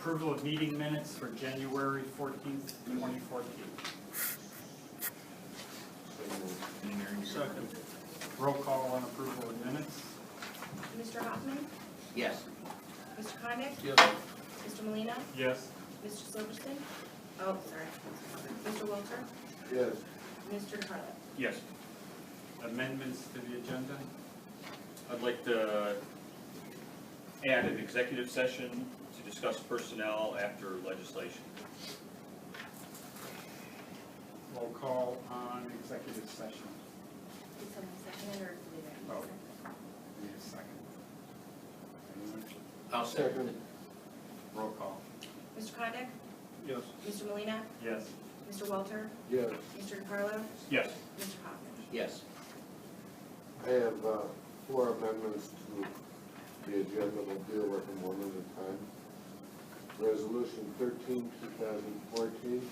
approval of meeting minutes for January 14th, 2014. Second. Roll call on approval of minutes. Mr. Hoffman? Yes. Mr. Connick? Yes. Mr. Molina? Yes. Mr. Silverston? Oh, sorry. Mr. Walter? Yes. Mr. DeCarlo? Yes. Amendments to the agenda. I'd like to add an executive session to discuss personnel after legislation. Roll call on executive session. Did someone second it or did they? Oh. Need a second. Anyone? I'll second it. Roll call. Mr. Connick? Yes. Mr. Molina? Yes. Mr. Walter? Yes. Mr. DeCarlo? Yes. Mr. Hoffman? Yes. I have 4 amendments to the agenda. We'll deal with them one at a time. Resolution 13, 2014.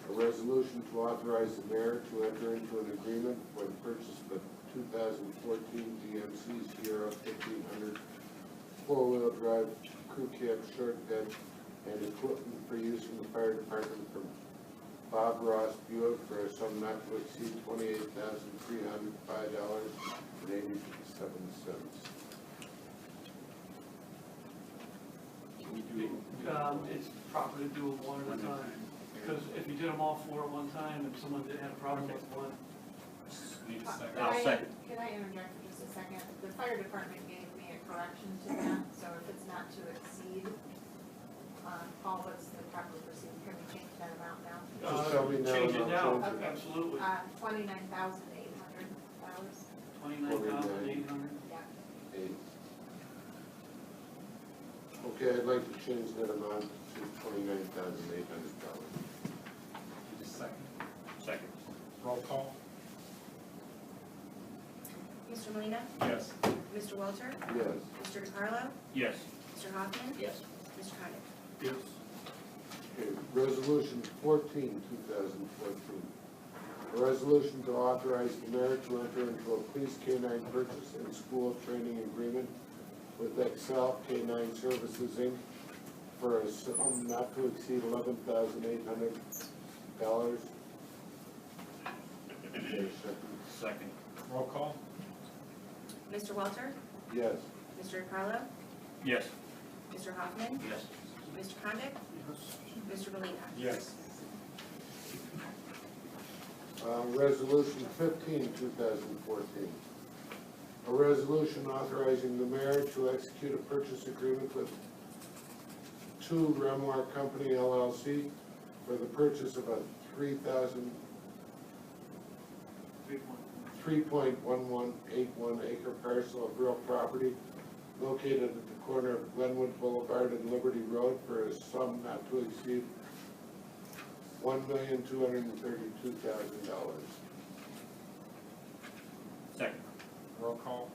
A resolution to authorize the mayor to enter into an agreement for the purchase of a 2014 GMC Sierra 1500 4-wheel drive crew cab short bed and equipment for use in the fire department from Bob Ross Buick for a sum not to exceed $28,305.87. It's proper to do it one at a time, because if you did them all 4 at one time and someone did have a problem with one. Need a second. Can I'll I- second. Can I interject for just a second? The fire department gave me a correction to that, so if it's not to exceed, Paul, what's the proper procedure? Can we change that amount now? Just tell me now Change and it I'll now, change it. absolutely. $29,800. $29,800. Yeah. 8. Okay, I'd like to change that amount to $29,800. Need a second. Second. Roll call. Mr. Molina? Yes. Mr. Walter? Yes. Mr. DeCarlo? Yes. Mr. Hoffman? Yes. Mr. Connick? Yes. Okay, Resolution 14, 2014. A resolution to authorize the mayor to enter into a police K-9 purchase and school training agreement with Excel K-9 Services, Inc. for a sum not to exceed $11,800. Second. Roll call. Mr. Walter? Yes. Mr. DeCarlo? Yes. Mr. Hoffman? Yes. Mr. Connick? Mr. Molina? Yes. Resolution 15, 2014. A resolution authorizing the mayor to execute a purchase agreement with 2 Remoir Company LLC for the purchase of a 3.1181 acre parcel of real property located at the corner of Glenwood Boulevard and Liberty Road for a sum not to exceed $1,232,000. Second. Roll call.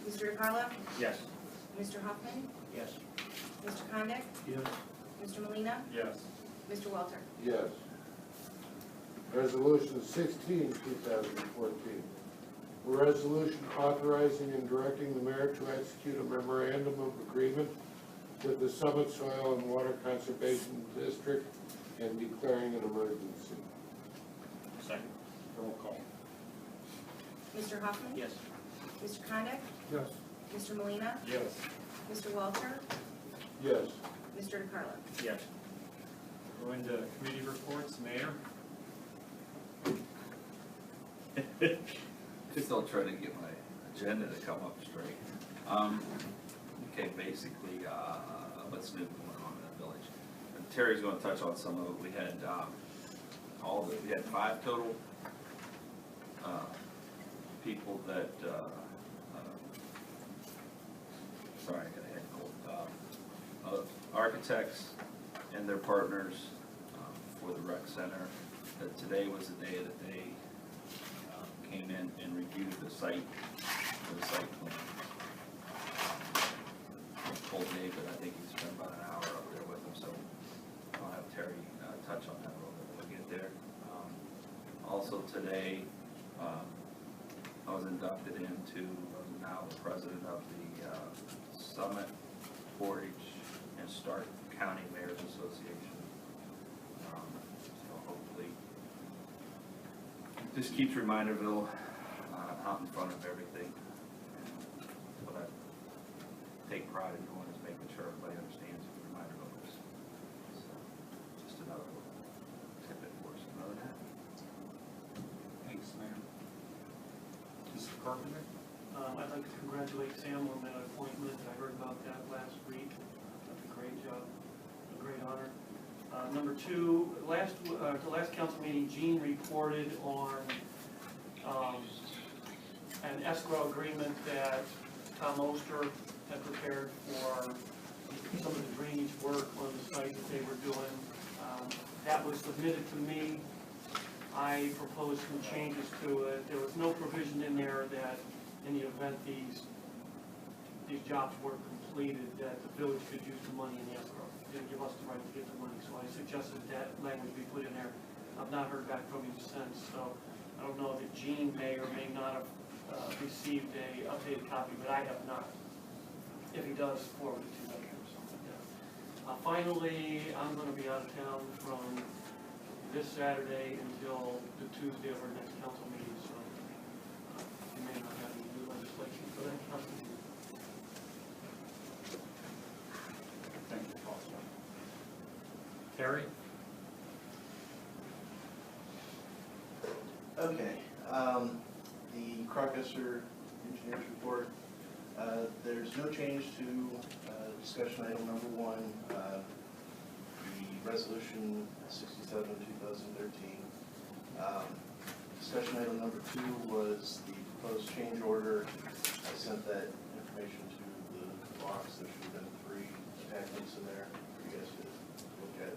Mr. DeCarlo? Yes. Mr. Hoffman? Yes. Mr. Connick? Yes. Mr. Molina? Yes. Mr. Walter? Yes. Resolution 16, 2014. A resolution authorizing and directing the mayor to execute a memorandum of agreement with the Summit Soil and Water Conservation District and declaring an emergency. Second. Roll call. Mr. Hoffman? Yes. Mr. Connick? Yes. Mr. Molina? Yes. Mr. Walter? Yes. Mr. DeCarlo? Yes. Go into committee reports, Mayor. Still trying to get my agenda to come up straight. Okay, basically, what's new going on in the village? And Terry's going to touch on some of it. We had we had 5 total people that. Sorry, I got a head cold. Architects and their partners for the rec center. That today was the day that they came in and reviewed the site, for the site plan. I told Dave that I think he spent about an hour up there with him, so I'll have Terry touch on that a little bit when we get there. Also today, I was inducted into, now the president of the Summit 4-H and Stark County Mayors Association. So hopefully, this keeps Reminderville out in front of everything. And what I take pride in doing is making sure everybody understands who Reminderville is. So, just another little tidbit for us. Another than that. Thanks, Mayor. Mr. Carpenter? I'd like to congratulate Sam on that appointment. I heard about that last week. That's a great job, a great honor. Number two, the last council meeting, Gene reported on an escrow agreement that Tom Oster had prepared for some of the drainage work on the site that they were doing. That was submitted to me. I proposed some changes to it. There was no provision in there that in the event these jobs were completed, that the village could use the money in the escrow. It didn't give us the right to get the money, so I suggested that language be put in there. I've not heard back from him since, so I don't know that Gene may or may not have received a updated copy, but I have not. If he does, forward it to me or something like that. Finally, I'm gonna be out of town from this Saturday until the Tuesday of our next council meeting, so you may not have any new legislation for that council meeting. Thank you, Foster. Terry? Okay, the Crocusser engineer's report, there's no change to discussion item number one, the resolution 67, 2013. Discussion item number two was the proposed change order. I sent that information to the box. There should have been 3 attachments in there for you guys to look at.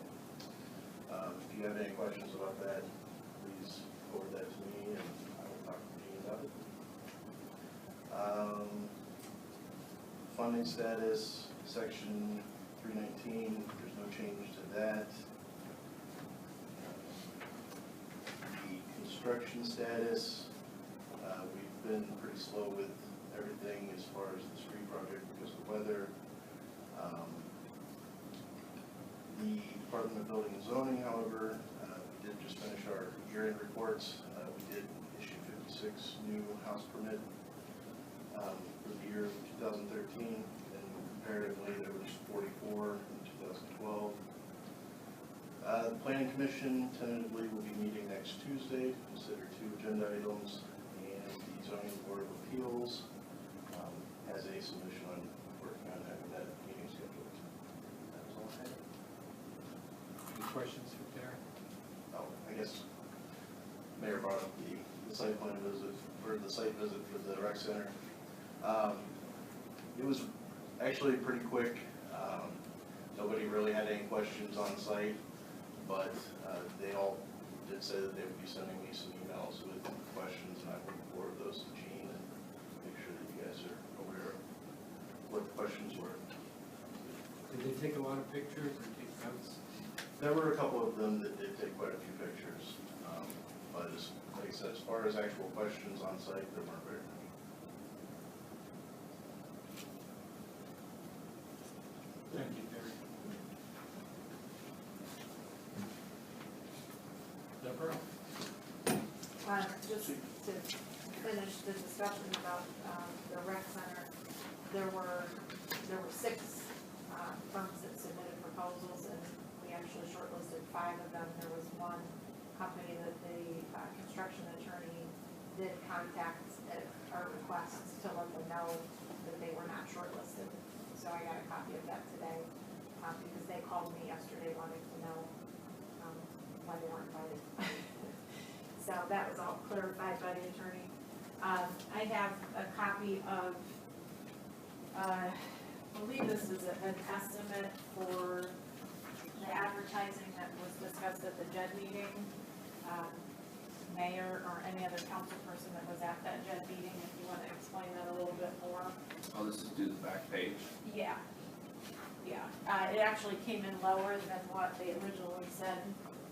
If you have any questions about that, please forward that to me and I will talk to Gene about it. Funding status, section 319, there's no change to that. The construction status, we've been pretty slow with everything as far as the street project because of the weather. The Department of Building and Zoning, however, we did just finish our year-end reports. We did issue 56 new house permit for the year 2013, and comparatively there was 44 in 2012. The Planning Commission tentatively will be meeting next Tuesday to consider 2 agenda items, and the Zoning Board of Appeals has a submission on working on that meeting schedule. That was all I had. Any questions for Terry? Oh, I guess Mayor brought up the site plan visit, or the site visit for the rec center. It was actually pretty quick. Nobody really had any questions on site, but they all did say that they would be sending me some emails with questions, and I will forward those to Gene and make sure that you guys are aware of what the questions were. Did they take a lot of pictures or take notes? There were a couple of them that did take quite a few pictures, but like I said, as far as actual questions on site, there weren't very many. Thank you, Terry. Deborah? Just to finish the discussion about the rec center, there were 6 firms that submitted proposals, and we actually shortlisted 5 of them. There was one company that the construction attorney did contact at our requests to let them know that they were not shortlisted. So I got a copy of that today, because they called me yesterday wanting to know why they weren't invited. So that was all clarified by the attorney. I have a copy of, I believe this is an estimate for the advertising that was discussed at the JED meeting. Mayor or any other council person that was at that JED meeting, if you want to explain that a little bit more. Oh, this is due to the back page. Yeah, yeah. It actually came in lower than what they originally said,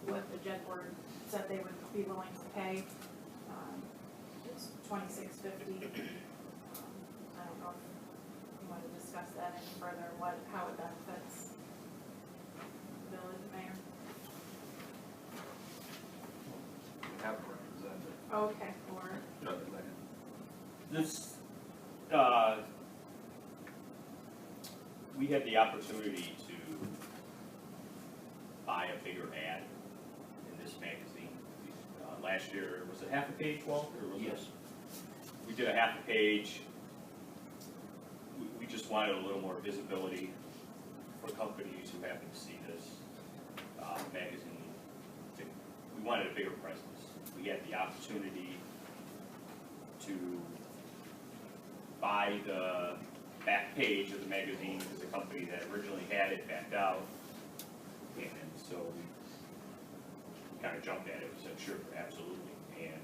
what the JED board said they would be willing to pay. It's $26.50. I don't know if you want to discuss that any further, how it benefits Okay, for, This, we had the opportunity to buy a bigger ad in this magazine. Last year, was it half a page, Walter, or was it? Yes. We did a half a page. We just wanted a little more visibility for companies who happen to see this magazine. We wanted a bigger presence. We had the opportunity to buy the back page of the magazine because the company that originally had it backed out. And so we kind of jumped at it, we said, sure, absolutely. And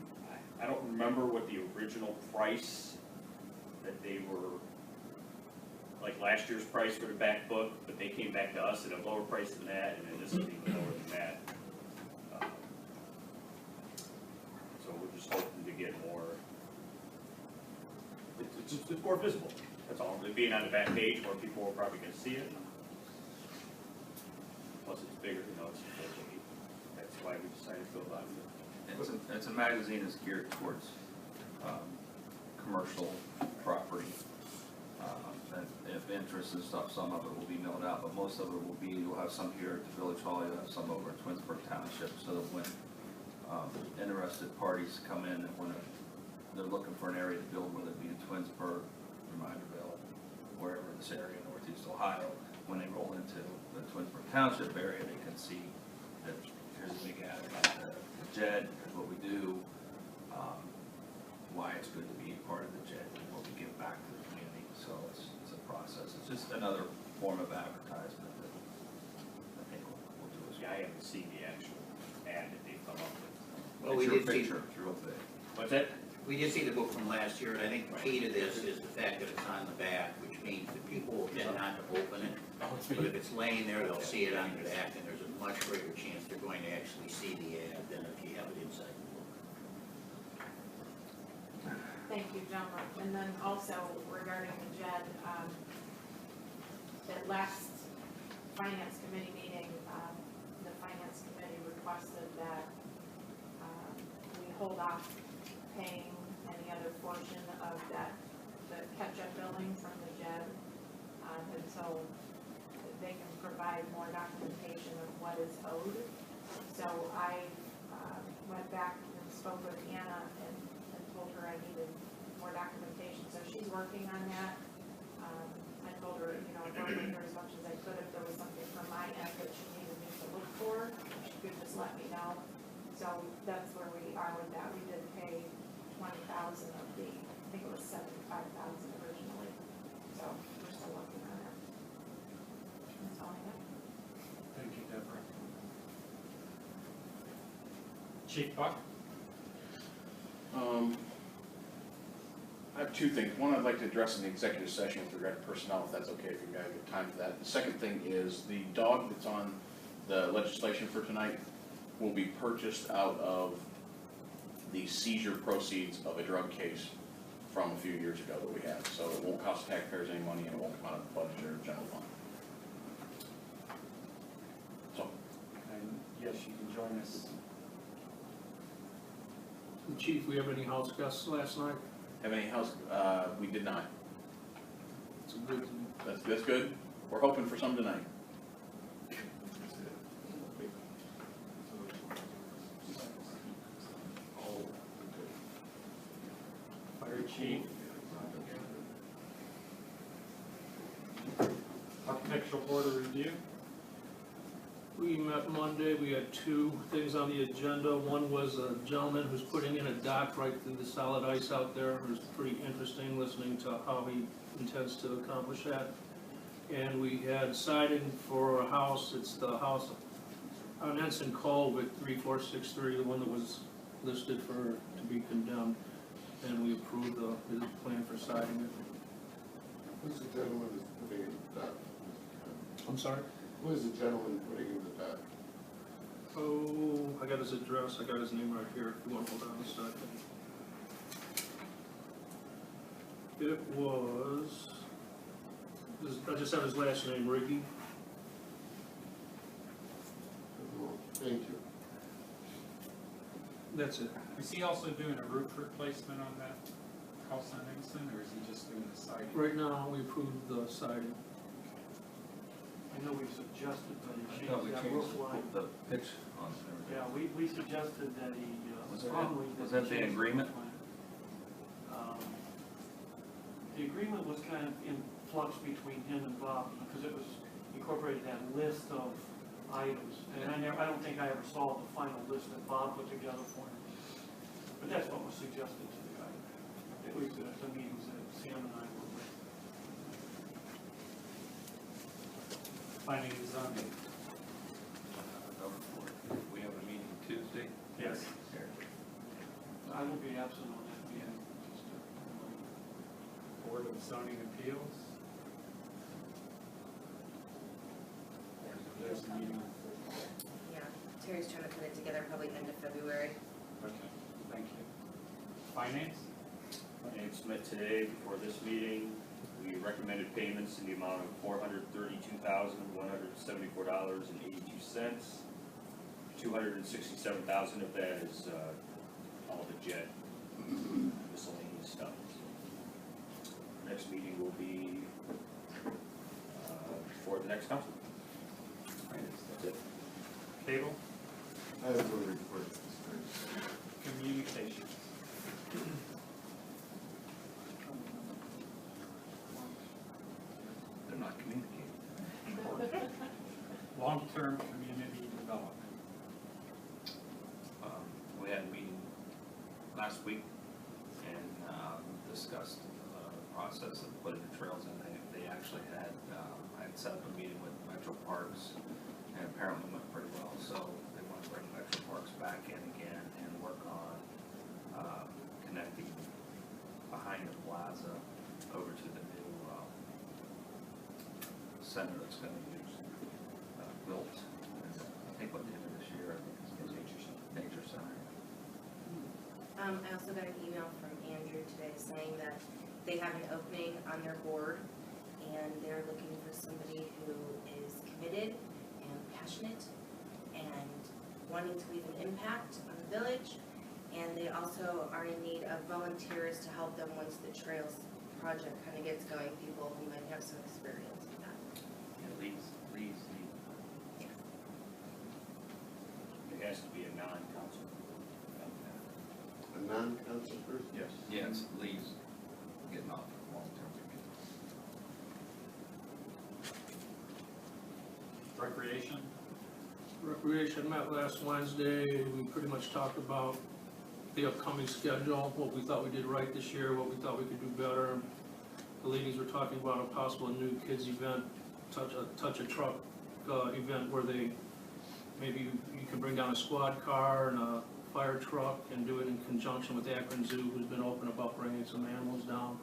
I don't remember what the original price that they were, like last year's price for the back book, but they came back to us at a lower price than that, and then this is even lower than that. So we're just hoping to get more, it's more visible, that's all. It being on the back page, more people are probably gonna see it. Plus it's bigger, it's that's why we decided to go about it. It's a magazine that's geared towards commercial property. And if interest and stuff, some of it will be mailed out, but most of it will be, you'll have some here at the Village Hall, you'll have some over at Twinsburg Township, so that when interested parties come in and when they're looking for an area to build, whether it be in Twinsburg, Reminderville, wherever in this area, Northeast Ohio, when they roll into the Twinsburg Township area, they can see that here's a big ad about the JED, here's what we do, why it's good to be a part of the JED, and what we give back to the community. So it's a process. It's just another form of advertisement that I think we'll do as well. I haven't seen the actual ad that they've come up with. Well, we It's your did see, picture, it's real big. What's that? we did see the book from last year, and I think the key to this is the fact that it's on the back, which means that people will tend not to open it. But if it's laying there, they'll see it on the back, and there's a much greater chance they're going to actually see the ad than if you have it inside the book. thank you, gentlemen. And then also regarding the JED, at last finance committee meeting, the finance committee requested that we hold off paying any other portion of that, the catch-up billing from the JED, until they can provide more documentation of what is owed. So I went back and spoke with Anna and told her I needed more documentation. So she's working on that. I told her, I worked with her as much as I could. If there was something from my end that she needed me to look for, she could just let me know. So that's where we are with that. We did pay $20,000 of the, I think it was $75,000 originally. So we're still working on it. That's all I got. Thank you, Deborah. Chief Buck? I have two things. One, I'd like to address in the executive session with regard to personnel, if that's okay, if you guys have time for that. The second thing is the dog that's on the legislation for tonight will be purchased out of the seizure proceeds of a drug case from a few years ago that we had. So it won't cost taxpayers any money and it won't come out of the budget or general fund. So, And yes, you can join us. Chief, we have any house guests last night? have any house, we did not. It's a good, That's good. We're hoping for some tonight. Fire chief. Architectural board of review. we met Monday, we had two things on the agenda. One was a gentleman who's putting in a dock right through the solid ice out there. It was pretty interesting listening to how he intends to accomplish that. And we had siding for a house, it's the house on Ensign Cove at 3463, the one that was listed for, to be condemned. And we approved his plan for siding it. Who's the gentleman that's putting in the dock? I'm sorry? Who is the gentleman putting in the dock? Oh, I got his address, I got his name right here, if you want to hold on a second. It was, I just have his last name, Riggy. Thank you. That's it. Is he also doing a roof replacement on that house on Emerson, or is he just doing the siding? Right now, we approved the siding. I know we've suggested that he I thought we change that roof changed line. the pitch on there. Yeah, we suggested that he Was that- strongly. was that that he the change agreement? roof line. The agreement was kind of in flux between him and Bob, because it was incorporated that list of items. And I don't think I ever saw the final list that Bob put together for him. But that's what was suggested to the guy, at least at the meetings that Sam and I were with. Planning and zoning. We have a meeting Tuesday. Yes. Here. I will be absent on that meeting. Just to- Board of Zoning Appeals. There's a meeting. Yeah, Terry's trying to put it together probably end of February. Okay, thank you. Finance? Finance met today before this meeting. We recommended payments in the amount of $432,174.82. $267,000 of that is all the jet miscellaneous stuff. Next meeting will be for the next council. That's it. Cable? I have no report. Communications. They're not communicating. Long-term community development. We had a meeting last week and discussed the process of putting the trails in. They actually had, I had set up a meeting with Metro Parks and apparently went pretty well. So they want to bring Metro Parks back in again and work on connecting behind the plaza over to the new center that's going to use built. I think by the end of this year, I think it's going to be nature center. I also got an email from Andrew today saying that they have an opening on their board and they're looking for somebody who is committed and passionate and wanting to leave an impact on the village. And they also are in need of volunteers to help them once the trails project kind of gets going, people who might have some experience with that. Leads. It has to be a non-council. A non-council person? Yes. Yeah, it's leaves getting off long-term. Recreation? Recreation met last Wednesday. We pretty much talked about the upcoming schedule, what we thought we did right this year, what we thought we could do better. The ladies were talking about a possible new kids event, touch a truck event where maybe you can bring down a squad car and a fire truck and do it in conjunction with Akron Zoo, who's been open about bringing some animals down,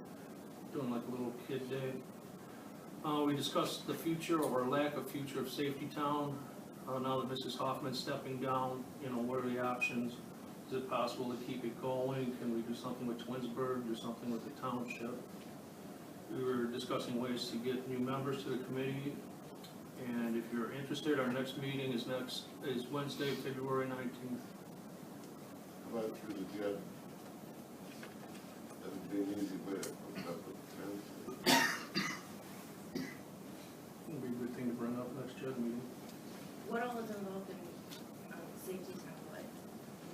doing like a little kid day. We discussed the future or lack of future of Safety Town. Now that Mrs. Hoffman's stepping down, what are the options? Is it possible to keep it going? Can we do something with Twinsburg, do something with the township? We were discussing ways to get new members to the committee. And if you're interested, our next meeting is Wednesday, February 19th. How about through the jet? That would be an easy way to hook it up with the township. It'll be a good thing to bring up next JED meeting. What all is involved in Safety Town, what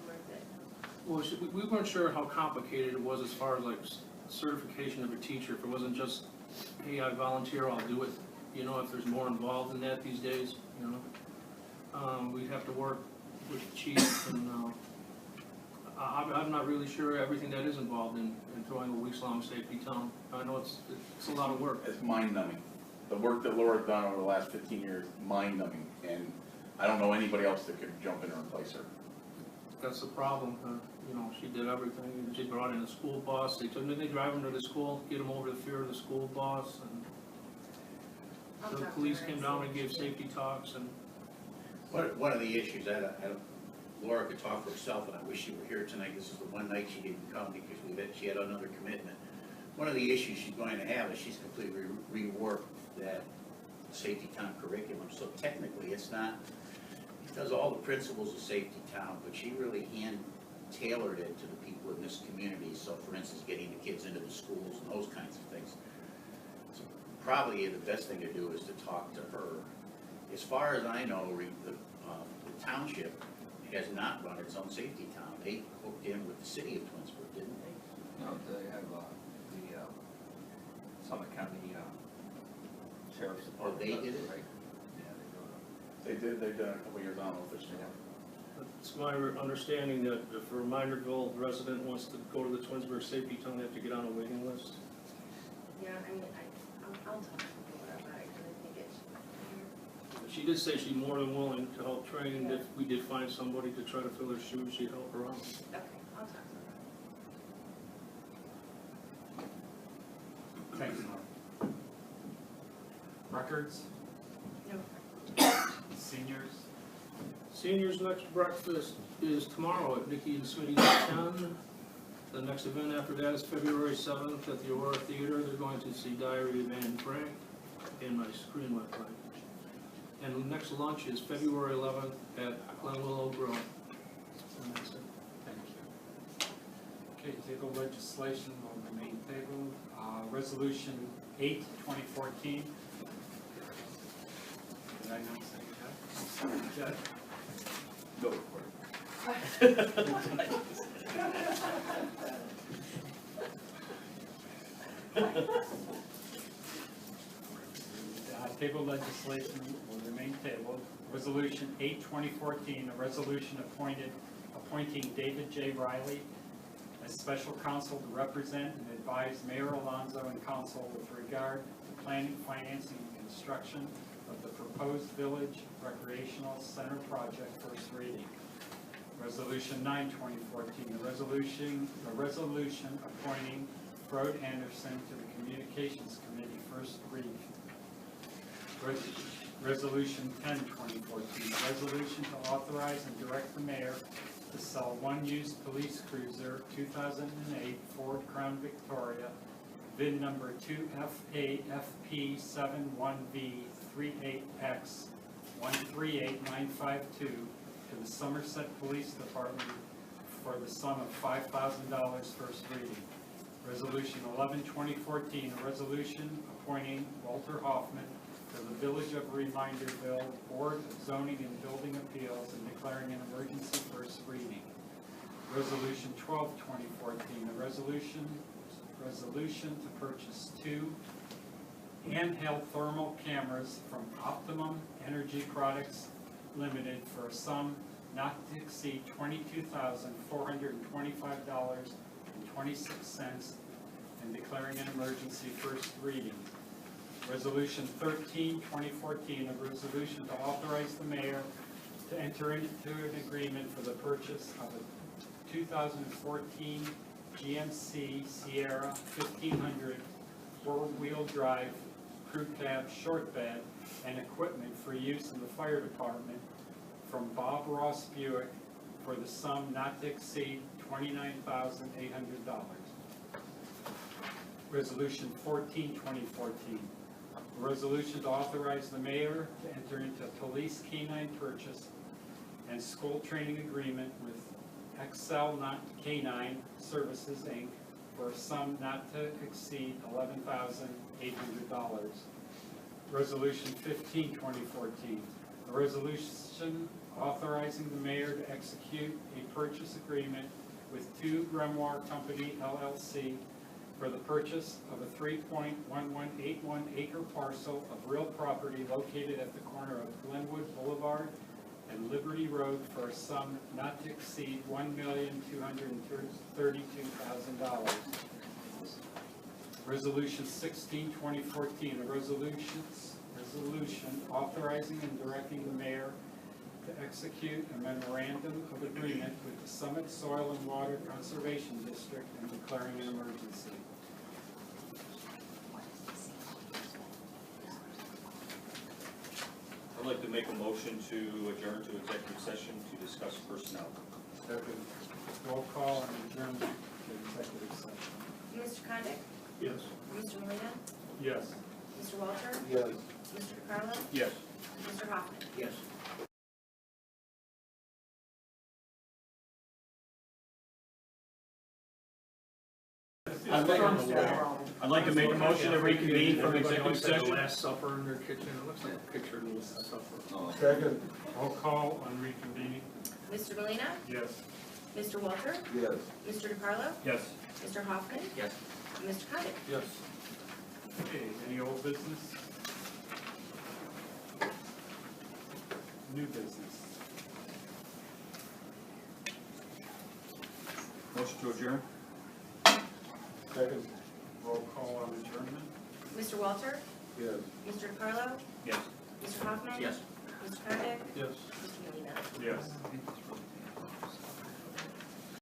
worth it? Well, we weren't sure how complicated it was as far as like certification of a teacher. If it wasn't just, hey, I volunteer, I'll do it. If there's more involved in that these days, we'd have to work with the chief and, I'm not really sure everything that is involved in throwing a weeks-long Safety Town. I know it's a lot of work. It's mind-numbing. The work that Laura's done over the last 15 years, mind-numbing, and I don't know anybody else that could jump in and replace her. That's the problem, she did everything. She brought in a school bus. They drive them to the school, get them over the fear of the school bus, and I'll the talk to police her came and down see and what gave she safety talks, and One of the issues, Laura could talk for herself, and I wish she were here tonight. This is the one night she didn't come because she had another commitment. One of the issues she's going to have is she's completely reworked that Safety Town curriculum. So technically, it does all the principles of Safety Town, but she really tailored it to the people in this community. So for instance, getting the kids into the schools and those kinds of things. So probably the best thing to do is to talk to her. As far as I know, the township has not run its own safety town. They hooked in with the city of Twinsburg, didn't they? No, they have, the, Summit County, Sheriff's Oh, Department. they did it? Right? Yeah, they do it. They've done it a couple of years, I don't know if it's. It's my understanding that if a Reminderville resident wants to go to the Twinsburg Safety Town, they have to get on a waiting list. Yeah, I mean, I'll talk to her, whatever, I really think it's. She did say she's more than willing to help train, and if we did find somebody to try to fill her shoes, she'd help her out. Okay, I'll talk to her. Thanks, Mark. Records, No. seniors, Seniors' next breakfast is tomorrow at Nicky and Smitty's at 10. The next event after that is February 7th at the Aurora Theater. They're going to see Diary of Anne Frank and my screen went blank. And the next lunch is February 11th at Glen Willow Grove. And that's it. thank you. Okay, table legislation on the main table, resolution 8, 2014. Did I not say that? Go for it. Table legislation will remain tabled. Resolution 8, 2014, a resolution appointing David J. Riley as special counsel to represent and advise Mayor Alonso and council with regard to planning, financing, and construction of the proposed village recreational center project, first reading. Resolution 9, 2014, a resolution appointing Frode Anderson to the Communications Committee, first reading. Resolution 10, 2014, a resolution to authorize and direct the mayor to sell one used police cruiser, 2008 Ford Crown Victoria, VIN number 2FAFP71V38X138952 to the Somerset Police Department for the sum of $5,000, first reading. Resolution 11, 2014, a resolution appointing Walter Hoffman to the Village of Reminderville Board of Zoning and Building Appeals and declaring an emergency, first reading. Resolution 12, 2014, a resolution to purchase 2 handheld thermal cameras from Optimum Energy Products Limited for a sum not to exceed $22,425.26 and declaring an emergency, first reading. Resolution 13, 2014, a resolution to authorize the mayor to enter into an agreement for the purchase of a 2014 GMC Sierra 1500 four-wheel drive crew cab short bed and equipment for use in the fire department from Bob Ross Buick for the sum not to exceed $29,800. Resolution 14, 2014. A resolution to authorize the mayor to enter into a police canine purchase and school training agreement with Excel Canine Services, Inc. for a sum not to exceed $11,800. Resolution 15, 2014. A resolution authorizing the mayor to execute a purchase agreement with 2 Grimoire Company LLC for the purchase of a 3.1181 acre parcel of real property located at the corner of Glenwood Boulevard and Liberty Road for a sum not to exceed $1,232,000. Resolution 16, 2014, a resolution authorizing and directing the mayor to execute a memorandum of agreement with the Summit Soil and Water Conservation District and declaring an emergency. I'd like to make a motion to adjourn to executive session to discuss personnel. Roll call and adjourn to executive session. Mr. Condit? Yes. Mr. Molina, Yes. Mr. Walter? Yes. Mr. DeCarlo? Yes. Mr. Hoffman? Yes. that. I'd like to make a motion to reconvene from Everybody executive always has the session. Last Supper in their kitchen, it looks like a picture of the Last Supper. Second. Roll call on reconvening. Mr. Molina, Yes. Mr. Walter, Yes. Mr. DeCarlo, Yes. Mr. Hoffman, Yes. and Mr. Condit. Yes. Okay, any old business? New business? Motion to adjourn? Second. Roll call on adjournment? Mr. Walter, Yes. Mr. DeCarlo, Yes. Mr. Hoffman. Yes. Mr. Condit, Yes. Mr. Molina. Yes.